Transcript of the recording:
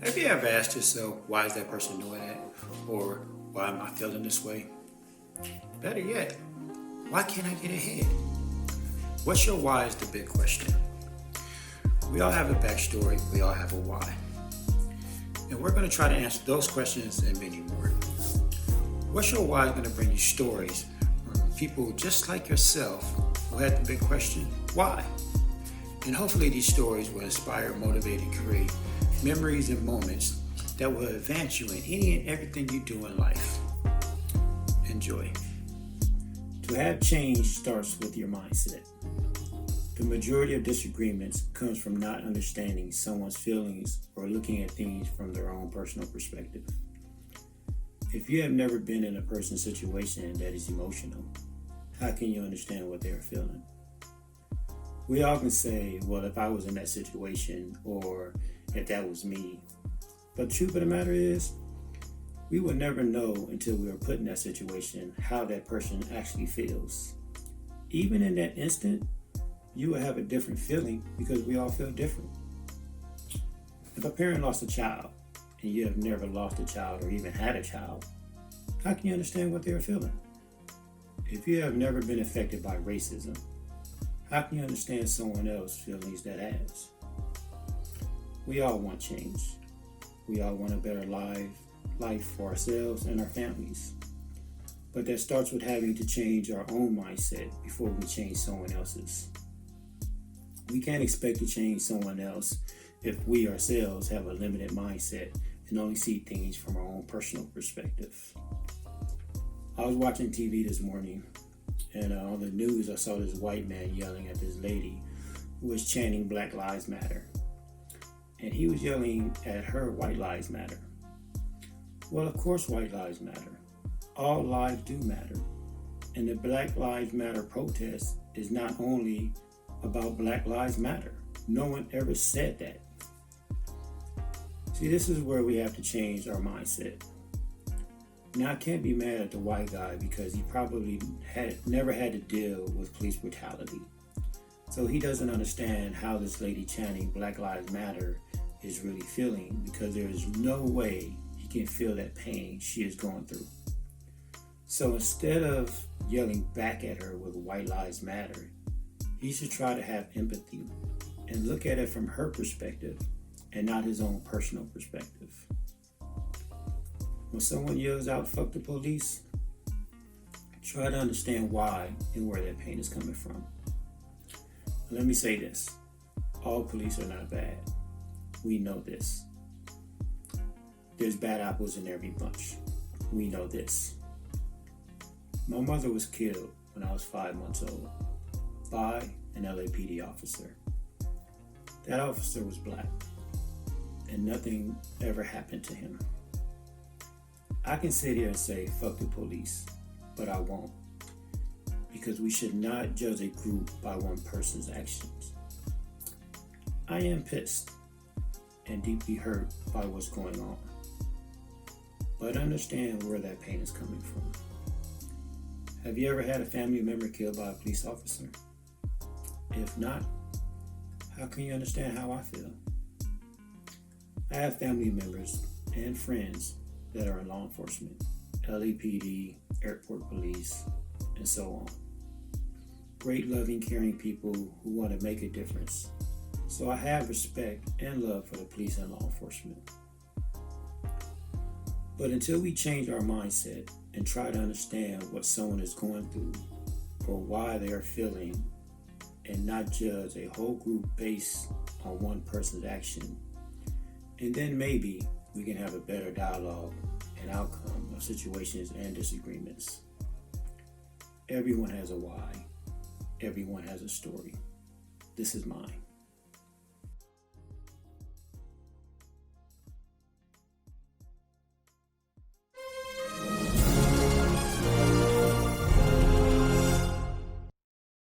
Have you ever asked yourself, why is that person doing that? Or why am I feeling this way? Better yet, why can't I get ahead? What's your why is the big question. We all have a backstory, we all have a why. And we're going to try to answer those questions and many more. What's your why is going to bring you stories from people just like yourself who had the big question, why? And hopefully these stories will inspire, motivate, and create memories and moments that will advance you in any and everything you do in life. Enjoy. To have change starts with your mindset. The majority of disagreements comes from not understanding someone's feelings or looking at things from their own personal perspective. If you have never been in a person's situation that is emotional, how can you understand what they are feeling? We often say, well, if I was in that situation, or if that was me. But the truth of the matter is, we will never know until we are put in that situation how that person actually feels. Even in that instant, you will have a different feeling because we all feel different. If a parent lost a child, and you have never lost a child or even had a child, how can you understand what they are feeling? If you have never been affected by racism, how can you understand someone else's feelings that has? We all want change. We all want a better life for ourselves and our families. But that starts with having to change our own mindset before we change someone else's. We can't expect to change someone else if we ourselves have a limited mindset and only see things from our own personal perspective. I was watching TV this morning, and on the news I saw this white man yelling at this lady who was chanting Black Lives Matter. And he was yelling at her, white lives matter. Well, of course white lives matter. All lives do matter. And the Black Lives Matter protest is not only about Black Lives Matter. No one ever said that. See, this is where we have to change our mindset. Now, I can't be mad at the white guy because he probably never had to deal with police brutality. So he doesn't understand how this lady chanting Black Lives Matter is really feeling, because there is no way he can feel that pain she is going through. So instead of yelling back at her with White Lives Matter, he should try to have empathy and look at it from her perspective and not his own personal perspective. When someone yells out, "fuck the police," try to understand why and where that pain is coming from. Let me say this. All police are not bad. We know this. There's bad apples in every bunch. We know this. My mother was killed when I was 5 months old by an LAPD officer. That officer was black, and nothing ever happened to him. I can sit here and say, fuck the police, but I won't. Because we should not judge a group by one person's actions. I am pissed and deeply hurt by what's going on. But understand where that pain is coming from. Have you ever had a family member killed by a police officer? If not, how can you understand how I feel? I have family members and friends that are in law enforcement, LAPD, airport police, and so on. Great, loving, caring people who want to make a difference. So I have respect and love for the police and law enforcement. But until we change our mindset and try to understand what someone is going through or why they are feeling, and not judge a whole group based on one person's action, and then maybe we can have a better dialogue and outcome of situations and disagreements. Everyone has a why. Everyone has a story. This is mine.